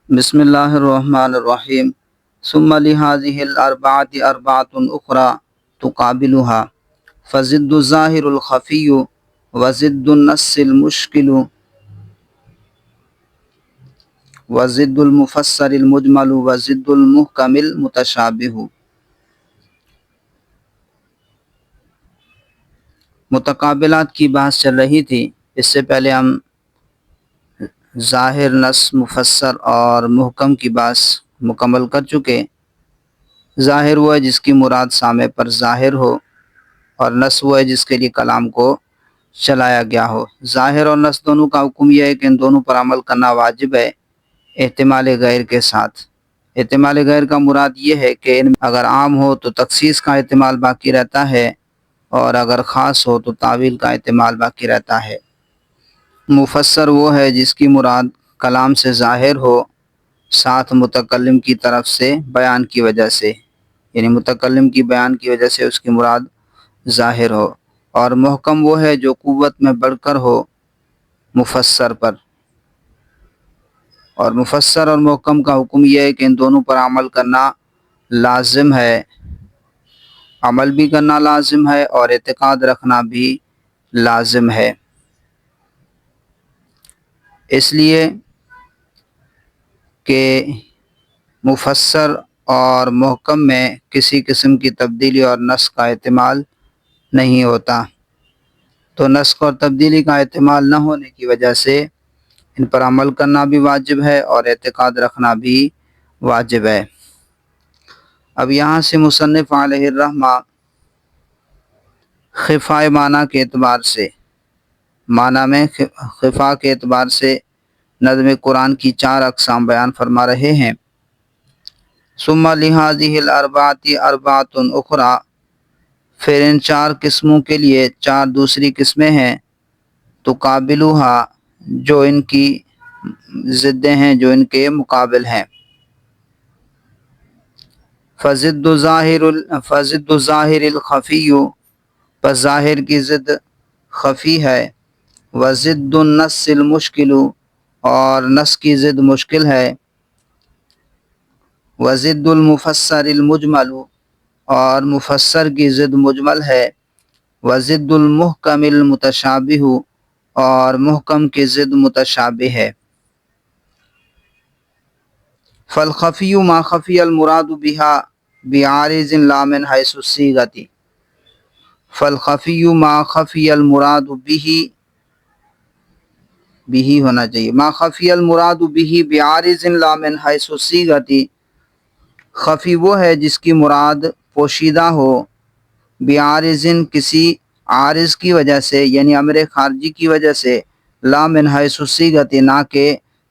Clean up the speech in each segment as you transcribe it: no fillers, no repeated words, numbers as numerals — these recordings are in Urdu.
بسم اللہ الرحمن الرحیم ثم لهذه الاربعة اربعة اخرى تقابلها فضد الظاہر الخفی وضد النص المشکل وضد المفسر المجمل وضد المحکم المتشابہ۔ متقابلات کی بحث چل رہی تھی۔ اس سے پہلے ہم ظاہر، نص، مفسر اور محکم کی بحث مکمل کر چکے۔ ظاہر وہ ہے جس کی مراد سامع پر ظاہر ہو، اور نص وہ ہے جس کے لیے کلام کو چلایا گیا ہو۔ ظاہر اور نص دونوں کا حکم یہ ہے کہ ان دونوں پر عمل کرنا واجب ہے، احتمال غیر کے ساتھ۔ احتمال غیر کا مراد یہ ہے کہ ان میں اگر عام ہو تو تخصیص کا احتمال باقی رہتا ہے، اور اگر خاص ہو تو تعویل کا احتمال باقی رہتا ہے۔ مفسر وہ ہے جس کی مراد کلام سے ظاہر ہو، ساتھ متکلم کی طرف سے بیان کی وجہ سے، یعنی متکلم کی بیان کی وجہ سے اس کی مراد ظاہر ہو۔ اور محکم وہ ہے جو قوت میں بڑھ کر ہو مفسر پر۔ اور مفسر اور محکم کا حکم یہ ہے کہ ان دونوں پر عمل کرنا لازم ہے، عمل بھی کرنا لازم ہے اور اعتقاد رکھنا بھی لازم ہے۔ اس لیے کہ مفسر اور محکم میں کسی قسم کی تبدیلی اور نسخ کا احتمال نہیں ہوتا، تو نسخ اور تبدیلی کا احتمال نہ ہونے کی وجہ سے ان پر عمل کرنا بھی واجب ہے اور اعتقاد رکھنا بھی واجب ہے۔ اب یہاں سے مصنف علیہ الرحمہ خفائے معنی کے اعتبار سے، معنی میں خفا کے اعتبار سے نظم قرآن کی 4 اقسام بیان فرما رہے ہیں۔ ثم لهذه الاربعة اربعة اخرى، پھر ان 4 قسموں کے لیے 4 دوسری قسمیں ہیں، تقابلها، جو ان کی ضدیں ہیں، جو ان کے مقابل ہیں۔ فضد ظاہر الخفی، پس ظاہر کی ضد خفی ہے۔ وضد النص المشکل، اور نص کی ضد مشکل ہے۔ وضد المفسر المجمل، اور مفسر کی ضد مجمل ہے۔ وضد المحکم المتشابہ، اور محکم کی ضد متشابہ ہے۔ فالخفی ما خفی المراد بها بعارض لا من حیث الصیغۃ، فالخفی ما خفی المراد به ہونا چاہیے، ما خفی المراد به بعارض لا من حیث الصیغۃ، خفی وہ ہے جس کی مراد پوشیدہ ہو، بعارض کسی عارض کی وجہ سے، یعنی امر خارجی کی وجہ سے، لا من حیث الصیغۃ، نہ کہ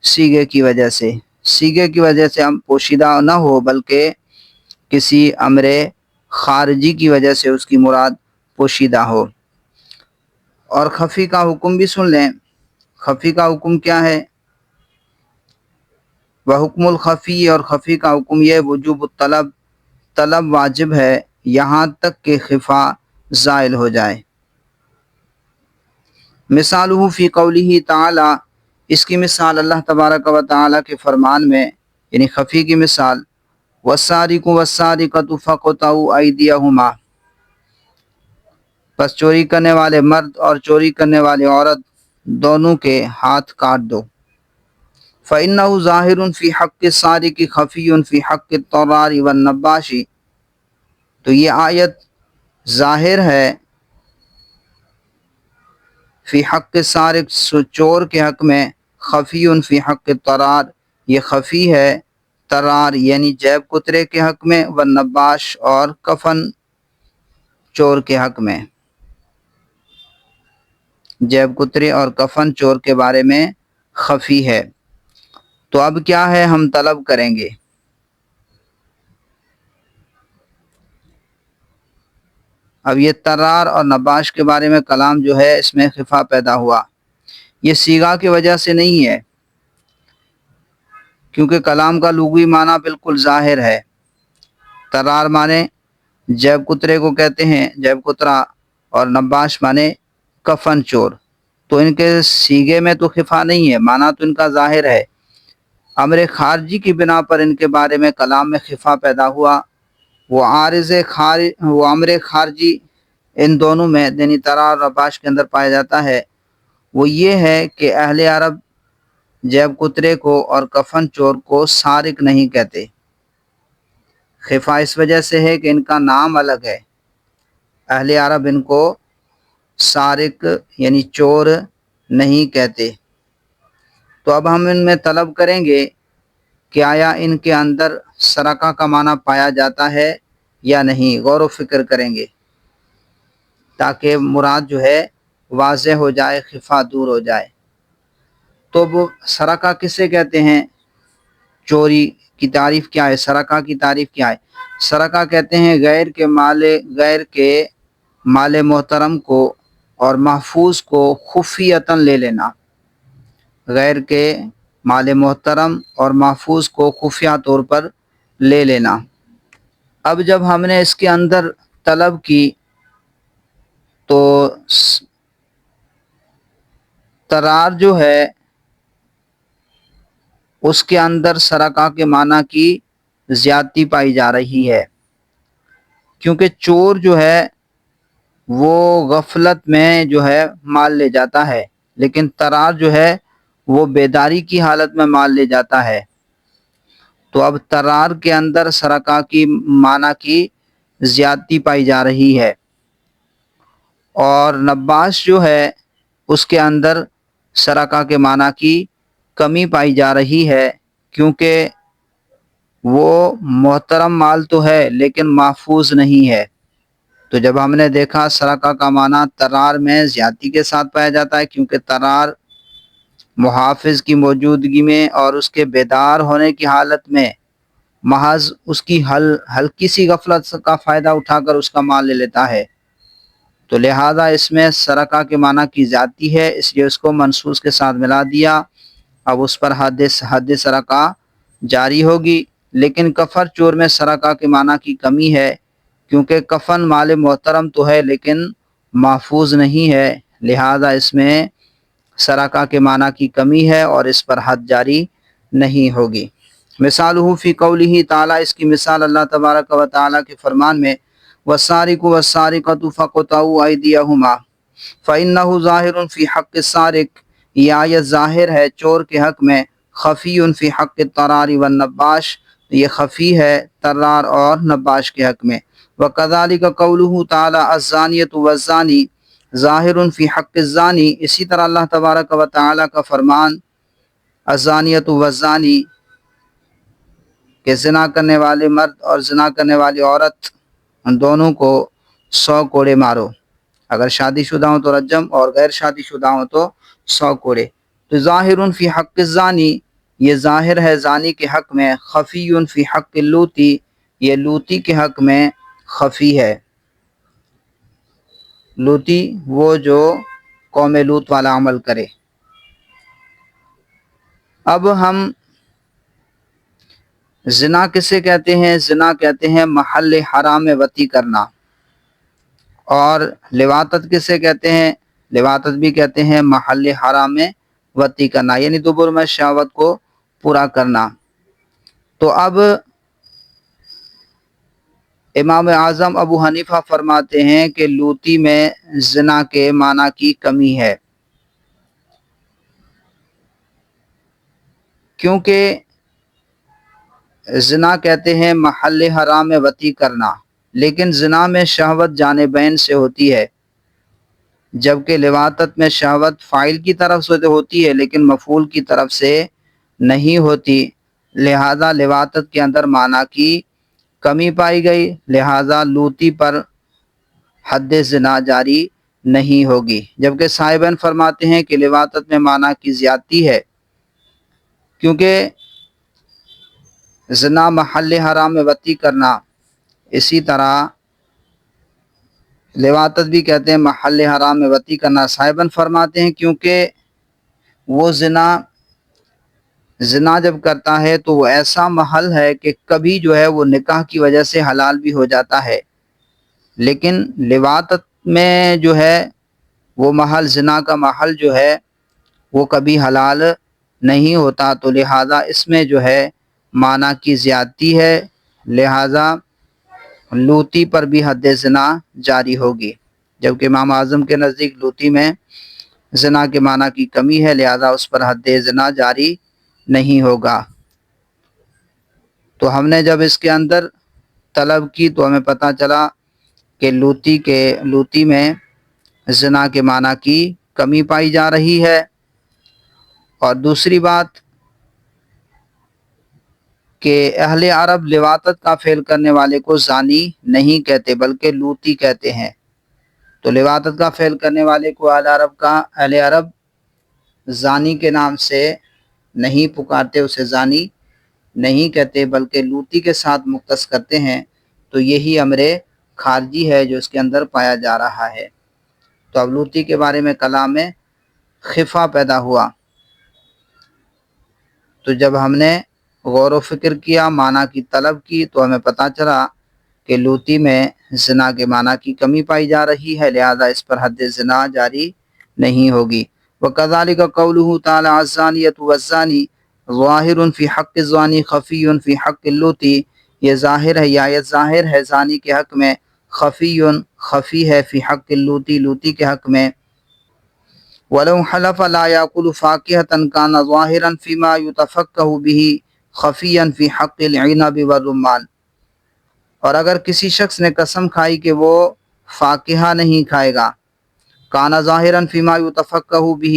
صیغے کی وجہ سے۔ صیغے کی وجہ سے ہم پوشیدہ نہ ہو، بلکہ کسی امر خارجی کی وجہ سے اس کی مراد پوشیدہ ہو۔ اور خفی کا حکم بھی سن لیں۔ خفی کا حکم کیا ہے؟ وحکم الخفی، اور خفی کا حکم یہ وجوب الطلب، طلب واجب ہے یہاں تک کہ خفا زائل ہو جائے۔ مثالہ فی قولہ تعالی، اس کی مثال اللہ تبارک و تعالی کے فرمان میں، یعنی خفی کی مثال، والسارق والسارقۃ فاقطعوا ایدیہما، پس چوری کرنے والے مرد اور چوری کرنے والی عورت دونوں کے ہاتھ کاٹ دو۔ فإنہ ظاہر فی حق السارق خفی فی حق الطرار والنباش، تو یہ آیت ظاہر ہے فی حق السارق، چور کے حق میں، خفی فی حق الطرار، یہ خفی ہے طرار یعنی جیب کترے کے حق میں، والنباش، اور کفن چور کے حق میں، جیب کترے اور کفن چور کے بارے میں خفی ہے۔ تو اب کیا ہے، ہم طلب کریں گے۔ اب یہ طرار اور نباش کے بارے میں کلام جو ہے، اس میں خفا پیدا ہوا، یہ صیغہ کی وجہ سے نہیں ہے، کیونکہ کلام کا لغوی معنی بالکل ظاہر ہے۔ طرار معنی جیب کترے کو کہتے ہیں، جیب کترا، اور نباش معنی کفن چور، تو ان کے صیغے میں تو خفا نہیں ہے، معنی تو ان کا ظاہر ہے۔ امر خارجی کی بنا پر ان کے بارے میں کلام میں خفا پیدا ہوا۔ وہ امر خارجی ان دونوں میں یعنی ترار اور نباش کے اندر پایا جاتا ہے، وہ یہ ہے کہ اہل عرب جیب کترے کو اور کفن چور کو سارق نہیں کہتے۔ خفا اس وجہ سے ہے کہ ان کا نام الگ ہے، اہل عرب ان کو سارق یعنی چور نہیں کہتے۔ تو اب ہم ان میں طلب کریں گے کہ آیا ان کے اندر سرقہ کا معنی پایا جاتا ہے یا نہیں، غور و فکر کریں گے تاکہ مراد جو ہے واضح ہو جائے، خفا دور ہو جائے۔ تو وہ سرقہ کسے کہتے ہیں؟ چوری کی تعریف کیا ہے؟ سرقہ کی تعریف کیا ہے؟ سرقہ کہتے ہیں غیر کے مال محترم کو اور محفوظ کو خفیتاً لے لینا، غیر کے مال محترم اور محفوظ کو خفیہ طور پر لے لینا۔ اب جب ہم نے اس کے اندر طلب کی تو ترار جو ہے اس کے اندر سرقہ کے معنی کی زیادتی پائی جا رہی ہے، کیونکہ چور جو ہے وہ غفلت میں جو ہے مال لے جاتا ہے، لیکن ترار جو ہے وہ بیداری کی حالت میں مال لے جاتا ہے۔ تو اب ترار کے اندر سرقہ کی معنی کی زیادتی پائی جا رہی ہے، اور نباش جو ہے اس کے اندر سرقہ کے معنی کی کمی پائی جا رہی ہے، کیونکہ وہ محترم مال تو ہے لیکن محفوظ نہیں ہے۔ تو جب ہم نے دیکھا سرقہ کا معنی ترار میں زیادتی کے ساتھ پایا جاتا ہے، کیونکہ ترار محافظ کی موجودگی میں اور اس کے بیدار ہونے کی حالت میں محض اس کی ہلکی سی غفلت کا فائدہ اٹھا کر اس کا مال لے لیتا ہے، تو لہذا اس میں سرقہ کے معنی کی زیادتی ہے، اس لیے اس کو منصوص کے ساتھ ملا دیا۔ اب اس پر حد سرقہ جاری ہوگی، لیکن کفر چور میں سرقہ کے معنی کی کمی ہے، کیونکہ کفن مال محترم تو ہے لیکن محفوظ نہیں ہے، لہذا اس میں سرقہ کے معنی کی کمی ہے اور اس پر حد جاری نہیں ہوگی۔ مثالہ فی قولہ تعالیٰ، اس کی مثال اللہ تبارک و تعالیٰ کے فرمان میں والسارق والسارقۃ فاقطعوا ایدیہما فإنہ ظاہر فی حق السارق، یہ آیت ظاہر ہے چور کے حق میں، خفی فی حق الطرار والنباش، یہ خفی ہے طرار اور نباش کے حق میں۔ وکذالک قولہ تعالیٰ الزانیۃ والزانی ظاہر فی حق الزانی، اسی طرح اللہ تبارک و تعالیٰ کا فرمان الزانیۃ والزانی کہ زنا کرنے والے مرد اور زنا کرنے والی عورت ان دونوں کو 100 کوڑے مارو، اگر شادی شدہ ہوں تو رجم اور غیر شادی شدہ ہوں تو 100 کوڑے۔ تو ظاہر فی حق الزانی، یہ ظاہر ہے زانی کے حق میں، خفی فی حق اللوتی، یہ لوتی کے حق میں خفی ہے۔ لوتی وہ جو قوم لوط والا عمل کرے۔ اب ہم زنا کسے کہتے ہیں؟ زنا کہتے ہیں محل حرام میں وطی کرنا۔ اور لواطت کسے کہتے ہیں؟ لواطت بھی کہتے ہیں محل حرام میں وطی کرنا، یعنی دبر میں شہوت کو پورا کرنا۔ تو اب امام اعظم ابو حنیفہ فرماتے ہیں کہ لوتی میں زنا کے معنی کی کمی ہے، کیونکہ زنا کہتے ہیں محل حرام میں وطی کرنا، لیکن زنا میں شہوت جانبین سے ہوتی ہے، جبکہ لواطت میں شہوت فاعل کی طرف سے ہوتی ہے لیکن مفعول کی طرف سے نہیں ہوتی، لہذا لواطت کے اندر معنی کی کمی پائی گئی، لہذا لوتی پر حد زنا جاری نہیں ہوگی۔ جبکہ صاحبین فرماتے ہیں کہ لواطت میں معنی کی زیادتی ہے، کیونکہ زنا محل حرام میں وطی کرنا، اسی طرح لواطت بھی کہتے ہیں محل حرام میں وطی کرنا۔ صاحبان فرماتے ہیں کیونکہ وہ زنا جب کرتا ہے تو وہ ایسا محل ہے کہ کبھی جو ہے وہ نکاح کی وجہ سے حلال بھی ہو جاتا ہے، لیکن لواطت میں جو ہے وہ محل، زنا کا محل جو ہے وہ کبھی حلال نہیں ہوتا، تو لہٰذا اس میں جو ہے معنی کی زیادتی ہے، لہٰذا لوتی پر بھی حد زنا جاری ہوگی، جبکہ امام اعظم کے نزدیک لوتی میں زنا کے معنی کی کمی ہے، لہٰذا اس پر حد زنا جاری نہیں ہوگا۔ تو ہم نے جب اس کے اندر طلب کی تو ہمیں پتہ چلا کہ لوتی میں زنا کے معنی کی کمی پائی جا رہی ہے۔ اور دوسری بات کہ اہل عرب لواطت کا فعل کرنے والے کو زانی نہیں کہتے بلکہ لوتی کہتے ہیں، تو لواطت کا فعل کرنے والے کو اہل عرب زانی کے نام سے نہیں پکارتے، اسے زانی نہیں کہتے بلکہ لوتی کے ساتھ مختص کرتے ہیں، تو یہی امر خارجی ہے جو اس کے اندر پایا جا رہا ہے۔ تو اب لوتی کے بارے میں کلام میں خفا پیدا ہوا، تو جب ہم نے غور و فکر کیا، معنی کی طلب کی، تو ہمیں پتہ چلا کہ لوتی میں زنا کے معنی کی کمی پائی جا رہی ہے، لہذا اس پر حد زنا جاری نہیں ہوگی۔ وَكَذَلِكَ قَوْلُهُ تَعَالَى الزَّانِيَةُ وَالزَّانِي ظَاهِرٌ فِي حَقِّ الزَّانِي خَفِيٌّ فِي حَقِّ اللُّوتِ، یہ ظاہر ہے، یہ آیت ظاہر ہے زانی کے حق میں، خفی ہے فی حق اللوتی، لوتی کے حق میں۔ وَلَوْ حَلَفَ لَا يَأْكُلُ فَاكِهَةً كَانَ ظَاهِرًا فِيمَا يُتَفَقَّهُ بِهِ خَفِيًّا فِي حَقِّ الْعِنَبِ وَالرُّمَّانِ، اور اگر کسی شخص نے قسم کھائی کہ وہ فاکہہ نہیں کھائے گا، کانا ظاہراً فیما یتفقہ بہ،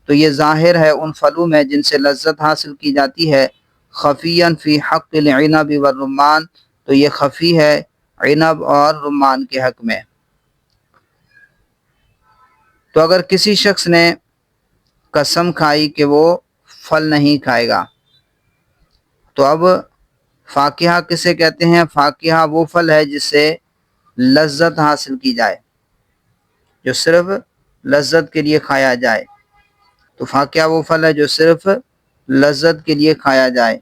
تو یہ ظاہر ہے ان پھلوں میں جن سے لذت حاصل کی جاتی ہے، خفیاً فی حق العنب والرمان، تو یہ خفی ہے عنب اور رمان کے حق میں۔ تو اگر کسی شخص نے قسم کھائی کہ وہ پھل نہیں کھائے گا، تو اب فاکہہ کسے کہتے ہیں؟ فاکہہ وہ پھل ہے جس سے لذت حاصل کی جائے، جو صرف لذت کے لیے کھایا جائے، تو فاکہہ وہ پھل ہے جو صرف لذت کے لیے کھایا جائے۔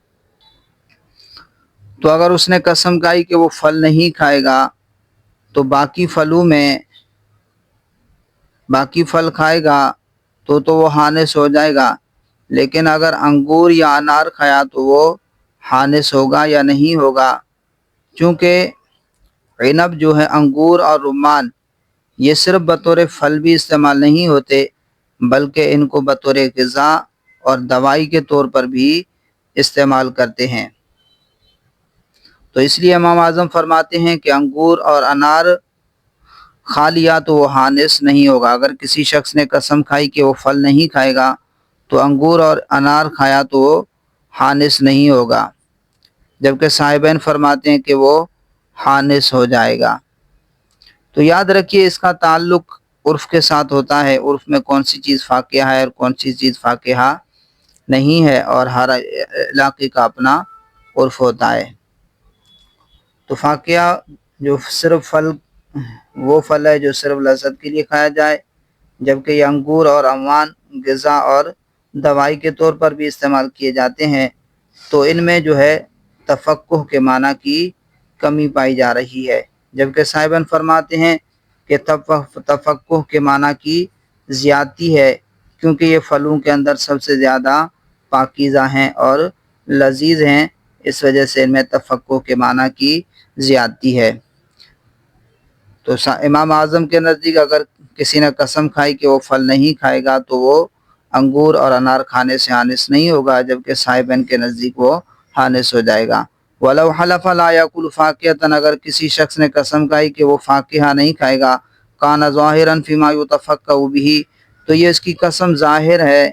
تو اگر اس نے قسم کھائی کہ وہ پھل نہیں کھائے گا، تو باقی پھل کھائے گا تو وہ حانس ہو جائے گا، لیکن اگر انگور یا انار کھایا تو وہ حانس ہوگا یا نہیں ہوگا، چونکہ عنب جو ہے، انگور اور رمان، یہ صرف بطور پھل بھی استعمال نہیں ہوتے بلکہ ان کو بطور غذا اور دوائی کے طور پر بھی استعمال کرتے ہیں۔ تو اس لیے امام اعظم فرماتے ہیں کہ انگور اور انار کھا لیا تو وہ حانس نہیں ہوگا۔ اگر کسی شخص نے قسم کھائی کہ وہ پھل نہیں کھائے گا، تو انگور اور انار کھایا تو وہ حانس نہیں ہوگا، جبکہ صاحبین فرماتے ہیں کہ وہ حانس ہو جائے گا۔ تو یاد رکھیے اس کا تعلق عرف کے ساتھ ہوتا ہے، عرف میں کون سی چیز فاقہ ہے اور کون سی چیز فاقہ نہیں ہے، اور ہر علاقے کا اپنا عرف ہوتا ہے۔ تو فاقہ جو صرف وہ پھل ہے جو صرف لذت کے لیے کھایا جائے، جبکہ یہ انگور اور رمان غذا اور دوائی کے طور پر بھی استعمال کیے جاتے ہیں، تو ان میں جو ہے تفقہ کے معنی کی کمی پائی جا رہی ہے، جبکہ صاحبان فرماتے ہیں کہ تفقہ کے معنی کی زیادتی ہے، کیونکہ یہ پھلوں کے اندر سب سے زیادہ پاکیزہ ہیں اور لذیذ ہیں، اس وجہ سے ان میں تفقہ کے معنی کی زیادتی ہے۔ تو امام اعظم کے نزدیک اگر کسی نے قسم کھائی کہ وہ پھل نہیں کھائے گا تو وہ انگور اور انار کھانے سے حانس نہیں ہوگا، جبکہ صاحبین کے نزدیک وہ حانس ہو جائے گا۔ وَلَوْ حَلَفَ لَا يَأْكُلُ فَاكِهَةً، اگر کسی شخص نے قسم کھائی کہ وہ فاکہہ نہیں کھائے گا، كَانَ ظَاهِرًا فِي مَا يُتَفَقَّهُ بِهِ، تو یہ اس کی قسم ظاہر ہے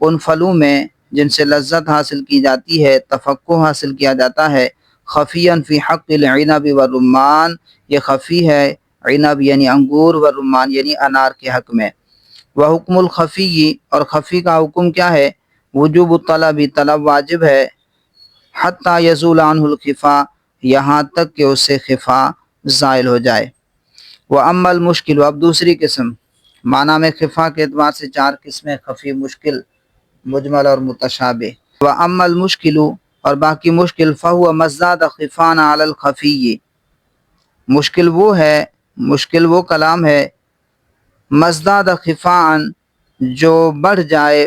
ان پھلوں میں جن سے لذت حاصل کی جاتی ہے، تفقہ حاصل کیا جاتا ہے، خفیًا فی حق العنب والرمان، یہ خفی ہے عنب یعنی انگور، والرمان یعنی انار کے حق میں۔ وحکم الخفی، اور خفی کا حکم کیا ہے؟ وجوب الطلب، طلب واجب ہے، حتی یزول عنہ الخفا، یہاں تک کہ اس سے خفا زائل ہو جائے۔ وَأَمَّا الْمُشْكِلُ، اب دوسری قسم، معنی میں خفا کے اعتبار سے 4 قسمیں، خفی، مشکل، مجمل اور متشابہ۔ وَأَمَّا الْمُشْكِلُ، اور باقی مشکل، فَهُوَ مَزْدَادَ خِفَانَ عَلَى الْخَفِيِّ، مشکل وہ کلام ہے مزداد خفاً، جو بڑھ جائے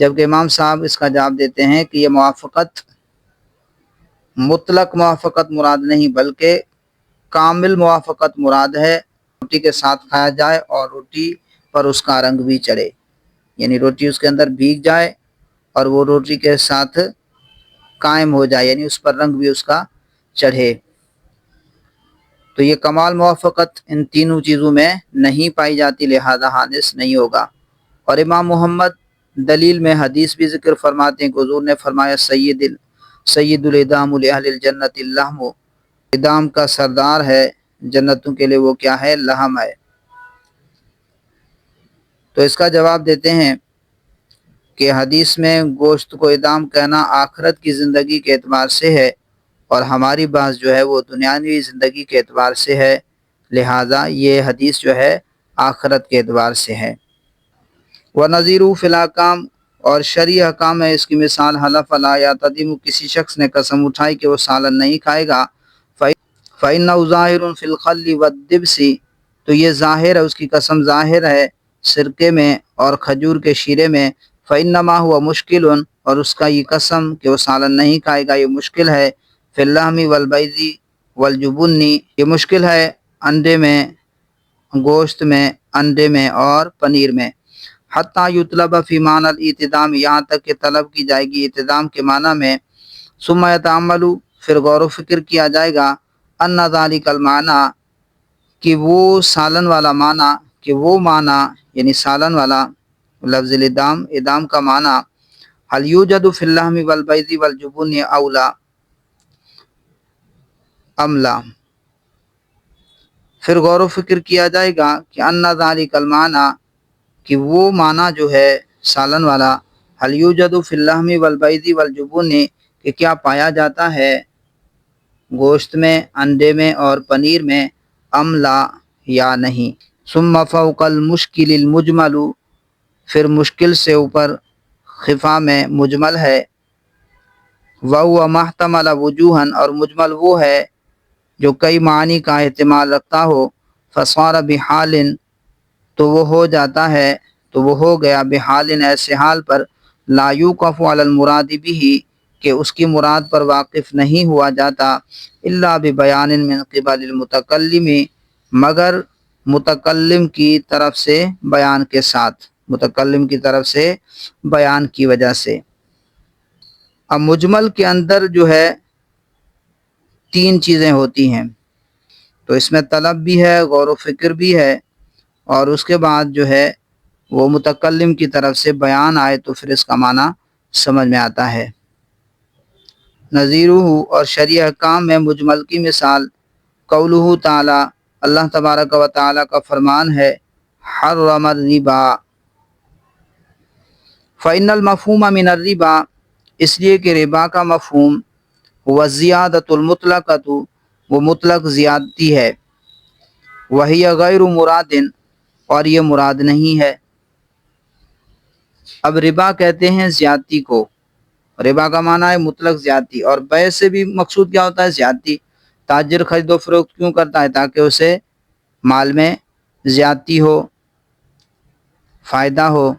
جبکہ امام صاحب اس کا جواب دیتے ہیں کہ یہ موافقت مطلق موافقت مراد نہیں بلکہ کامل موافقت مراد ہے، روٹی کے ساتھ کھایا جائے اور روٹی پر اس کا رنگ بھی چڑھے، یعنی روٹی اس کے اندر بھیگ جائے اور وہ روٹی کے ساتھ قائم ہو جائے، یعنی اس پر رنگ بھی اس کا چڑھے۔ تو یہ کمال موافقت ان تینوں چیزوں میں نہیں پائی جاتی، لہذا حادث نہیں ہوگا۔ اور امام محمد دلیل میں حدیث بھی ذکر فرماتے ہیں کہ حضور نے فرمایا سید الادام لأہل الجنت اللحم، ادام کا سردار ہے جنتوں کے لیے وہ کیا ہے؟ لحم ہے۔ تو اس کا جواب دیتے ہیں کہ حدیث میں گوشت کو ادام کہنا آخرت کی زندگی کے اعتبار سے ہے، اور ہماری بات جو ہے وہ دنیاوی زندگی کے اعتبار سے ہے، لہٰذا یہ حدیث جو ہے آخرت کے اعتبار سے ہے۔ وَنَظِيرُهُ فِي الْأَحْكَامِ، اور شرعی احکام ہے اس کی مثال حلف لا یعتدم، کسی شخص نے قسم اٹھائی کہ وہ سالن نہیں کھائے گا، فَإِنَّهُ ظَاهِرٌ فِي الْخَلِّ وَالدِّبْسِ، تو یہ ظاہر ہے، اس کی قسم ظاہر ہے سرکے میں اور کھجور کے شیرے میں، فَإِنَّمَا هُوَ مُشْكِلٌ، اور اس کا یہ قسم کہ وہ سالن نہیں کھائے گا یہ مشکل ہے، فِي اللَّحْمِ وَالْبَيْضِ وَالْجُبُنِّ، یہ مشکل ہے انڈے میں، گوشت میں، انڈے میں اور پنیر میں، حتیٰ یطلب فی معنی الاعتدام، یہاں تک کہ طلب کی جائے گی اعتدام کے معنی میں، ثم یتعمل، پھر غور و فکر کیا جائے گا، ان ذالک المعنی، کہ وہ سالن والا معنی، کہ وہ معنی یعنی سالن والا لفظ الادام، ادام کا معنی، هل یوجد فی اللحم والبیض والجبن اولا ام لا، پھر غور و فکر کیا جائے گا کہ ان ذالک المعنی، کہ وہ معنی جو ہے سالن والا، هل یوجد فی اللحم والبیض والجبن، کہ کیا پایا جاتا ہے گوشت میں، انڈے میں اور پنیر میں، ام لا یا نہیں۔ ثم فوق المشکل المجمل، پھر مشکل سے اوپر خفا میں مجمل ہے، وَهُوَ مَحْتَمَلَ وُجُوهًا، اور مجمل وہ ہے جو کئی معنی کا احتمال رکھتا ہو، فَصَارَ بِحَالٍ، تو وہ ہو جاتا ہے، تو وہ ہو گیا، بحال ایسے حال پر، لا یوقف علی المراد بہ، کہ اس کی مراد پر واقف نہیں ہوا جاتا، الا ببیان من قبل المتکلم، مگر متکلم کی طرف سے بیان کے ساتھ، متکلم کی طرف سے بیان کی وجہ سے۔ اب مجمل کے اندر جو ہے تین چیزیں ہوتی ہیں، تو اس میں طلب بھی ہے، غور و فکر بھی ہے، اور اس کے بعد جو ہے وہ متکلم کی طرف سے بیان آئے تو پھر اس کا معنی سمجھ میں آتا ہے۔ نظیرہ، اور شرعی احکام میں مجمل کی مثال، قولہ تعالی، اللہ تبارک و تعالی کا فرمان ہے، حرم الربا، فإن المفہوم من الربا، اس لیے کہ ربا کا مفہوم، والزیادۃ المطلقۃ، وہ مطلق زیادتی ہے، وہی غیر مراد، اور یہ مراد نہیں ہے۔ اب ربا کہتے ہیں زیادتی کو، ربا کا معنی ہے مطلق زیادتی، اور بیع سے بھی مقصود کیا ہوتا ہے؟ زیادتی۔ تاجر خرید و فروخت کیوں کرتا ہے؟ تاکہ اسے مال میں زیادتی ہو، فائدہ ہو،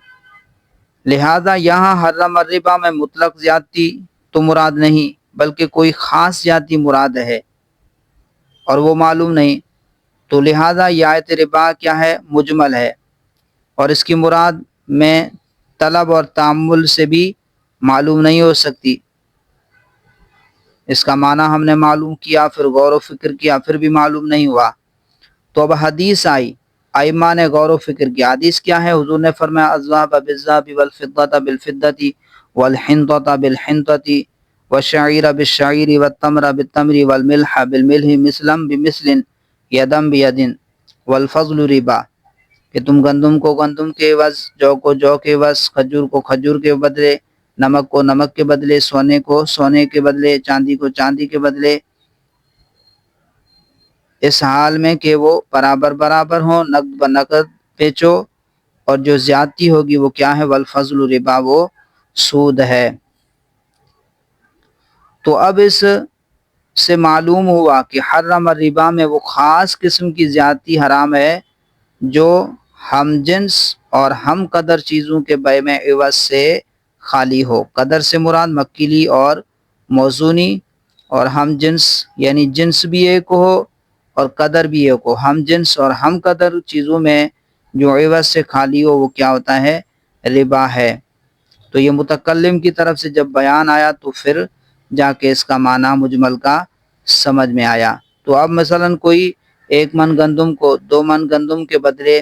لہذا یہاں حرم الربا میں مطلق زیادتی تو مراد نہیں بلکہ کوئی خاص زیادتی مراد ہے اور وہ معلوم نہیں، تو لہذا یہ آیت ربا کیا ہے؟ مجمل ہے، اور اس کی مراد میں طلب اور تعمل سے بھی معلوم نہیں ہو سکتی۔ اس کا معنی ہم نے معلوم کیا، پھر غور و فکر کیا، پھر بھی معلوم نہیں ہوا، تو اب حدیث آئی، ائمہ نے غور و فکر کیا۔ حدیث کیا ہے؟ حضور نے فرمایا، الذهب بالذهب والفضة بالفضة والحنطة بالحنطة والشعير بالشعير والتمر بالتمر والملح بالملح مثلا بمثل یدا بید والفضل ربا، کہ تم گندم کو گندم کے عوض، جو کو جو کے عوض، کھجور کو کھجور کے بدلے، نمک کو نمک کے بدلے، سونے کو سونے کے بدلے، چاندی کو چاندی کے بدلے، اس حال میں کہ وہ برابر برابر ہوں، نقد بنقد بیچو، اور جو زیادتی ہوگی وہ کیا ہے؟ والفضل ربا، وہ سود ہے۔ تو اب اس سے معلوم ہوا کہ حرم الربا میں وہ خاص قسم کی زیادتی حرام ہے جو ہم جنس اور ہم قدر چیزوں کے بیع میں عوض سے خالی ہو۔ قدر سے مراد مکیلی اور موزونی اور ہم جنس، یعنی جنس بھی ایک ہو اور قدر بھی ایک ہو۔ ہم جنس اور ہم قدر چیزوں میں جو عوض سے خالی ہو وہ کیا ہوتا ہے؟ ربا ہے۔ تو یہ متکلم کی طرف سے جب بیان آیا تو پھر جا کے اس کا معنی مجمل کا سمجھ میں آیا۔ تو اب مثلا کوئی 1 من گندم کو 2 من گندم کے بدلے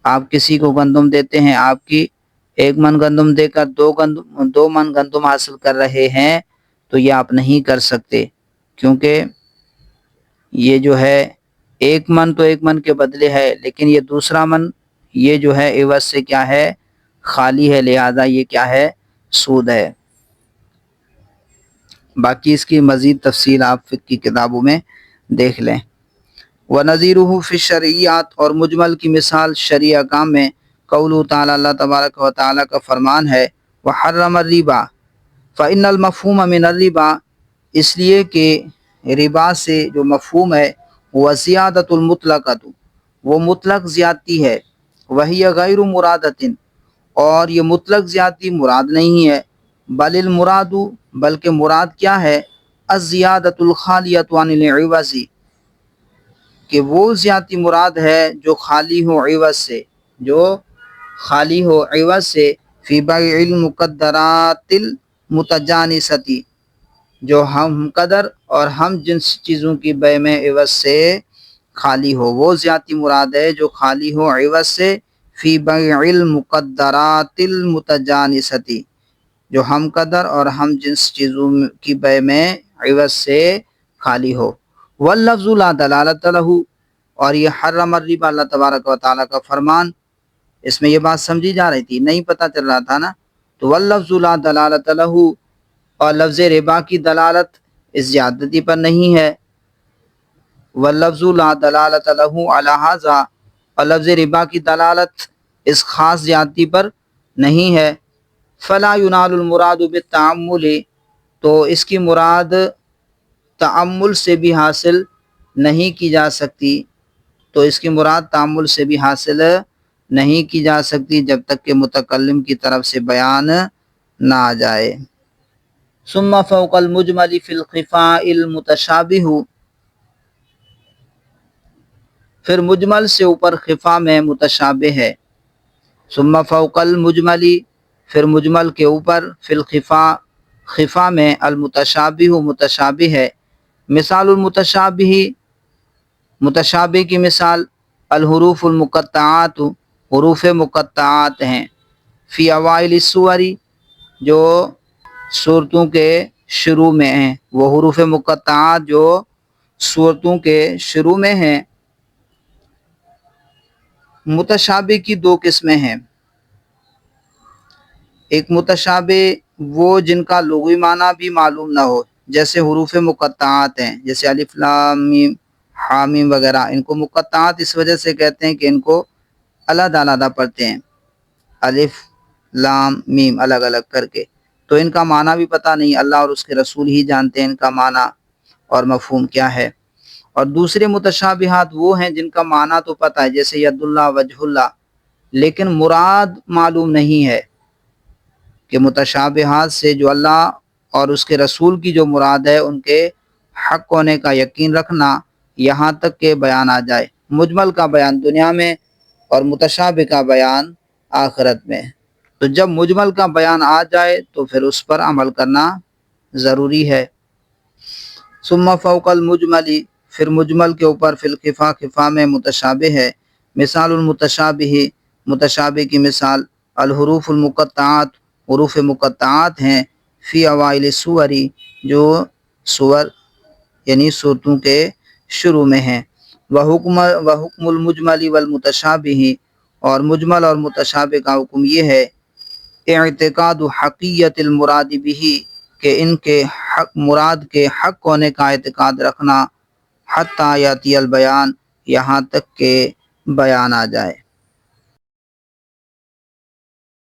آپ کسی کو گندم دیتے ہیں، آپ کی 1 من گندم دے کر 2 من گندم حاصل کر رہے ہیں، تو یہ آپ نہیں کر سکتے، کیونکہ یہ جو ہے 1 من تو 1 من کے بدلے ہے، لیکن یہ دوسرا من یہ جو ہے عوض سے کیا ہے؟ خالی ہے، لہذا یہ کیا ہے؟ سود ہے۔ باقی اس کی مزید تفصیل آپ فقہ کی کتابوں میں دیکھ لیں۔ وَنَظِيرُهُ فِي الشَّرْعِيَّاتِ، اور مجمل کی مثال شرعی احکام میں قولہ تعالی، اللہ تبارک و تعالی کا فرمان ہے، وَحَرَّمَ الرِّبَا فَإِنَّ الْمَفْهُومَ مِنَ الرِّبَا، اس لیے کہ ربا سے جو مفہوم ہے وَزِيَادَةُ الْمُطْلَقَةُ، وہ مطلق زیادتی ہے، وَهِيَ غَيْرُ مُرَادَةٍ، اور یہ مطلق زیادتی مراد نہیں ہے، بل المراد، بلکہ مراد کیا ہے؟ الزیادۃ الخالیۃ عن العوض، کہ وہ زیادتی مراد ہے جو خالی ہو عوض سے، جو خالی ہو عوض سے، فی بیع المقدرات المتجانسۃ، جو ہم قدر اور ہم جنس چیزوں کی بے میں عوض سے خالی ہو، وہ زیادتی مراد ہے جو خالی ہو عوض سے، فی بیع المقدرات المتجانسۃ، جو ہم قدر اور ہم جنس چیزوں کی بے میں عوض سے خالی ہو۔ واللفظ لا دلالۃ لہ، اور یہ حرم الربا اللہ تبارک و تعالیٰ کا فرمان، اس میں یہ بات سمجھی جا رہی تھی، نہیں پتہ چل رہا تھا نا۔ تو واللفظ لا دلالۃ لہ، اور لفظ ربا کی دلالت اس زیادتی پر نہیں ہے، واللفظ لا دلالۃ لہ علی ھذا، اور لفظ ربا کی دلالت اس خاص زیادتی پر نہیں ہے، فلا ینال المراد بالتعمل، تو اس کی مراد تعمل سے بھی حاصل نہیں کی جا سکتی، تو اس کی مراد تعمل سے بھی حاصل نہیں کی جا سکتی جب تک کہ متکلم کی طرف سے بیان نہ آ جائے۔ ثم فوق المجمل فی الخفاء المتشابہ، پھر مجمل سے اوپر خفا میں متشابہ ہے۔ ثم فوق المجمل، پھر مجمل کے اوپر، فی الخفاء، خفا میں، المتشابہ، متشابہ ہے۔ مثال المتشابہ، متشابہ کی مثال، الحروف المقطعات، حروف مقطعات ہیں، فی اوائل السور، جو صورتوں کے شروع میں ہیں، وہ حروف مقطعات جو صورتوں کے شروع میں ہیں۔ متشابہ کی 2 قسمیں ہیں، ایک متشابہ وہ جن کا لغوی معنی بھی معلوم نہ ہو، جیسے حروف مقطعات ہیں، جیسے الف لام میم حامیم وغیرہ، ان کو مقطعات اس وجہ سے کہتے ہیں کہ ان کو علیحدہ علیحدہ پڑھتے ہیں، الف لام میم الگ الگ کر کے، تو ان کا معنی بھی پتہ نہیں، اللہ اور اس کے رسول ہی جانتے ہیں ان کا معنی اور مفہوم کیا ہے۔ اور دوسرے متشابہات وہ ہیں جن کا معنی تو پتہ ہے، جیسے ید اللہ، وجہ اللہ، لیکن مراد معلوم نہیں ہے، کہ متشابہات سے جو اللہ اور اس کے رسول کی جو مراد ہے ان کے حق ہونے کا یقین رکھنا یہاں تک کہ بیان آ جائے، مجمل کا بیان دنیا میں اور متشابہ کا بیان آخرت میں۔ تو جب مجمل کا بیان آ جائے تو پھر اس پر عمل کرنا ضروری ہے۔ ثم فوق المجمل، پھر مجمل کے اوپر، فی الخفا، خفا میں متشابہ ہے۔ مثال المتشابہ، متشابہ کی مثال، الحروف المقطعات، حروف مقطعات ہیں، فی اوائل السور، جو سور یعنی صورتوں کے شروع میں ہیں۔ وحکم المجمل والمتشابہ، اور مجمل اور متشابہ کا حکم یہ ہے، اعتقاد حقیت المراد بہ، کہ ان کے حق، مراد کے حق ہونے کا اعتقاد رکھنا، حتی یاتی البیان، یہاں تک کہ بیان آ جائے۔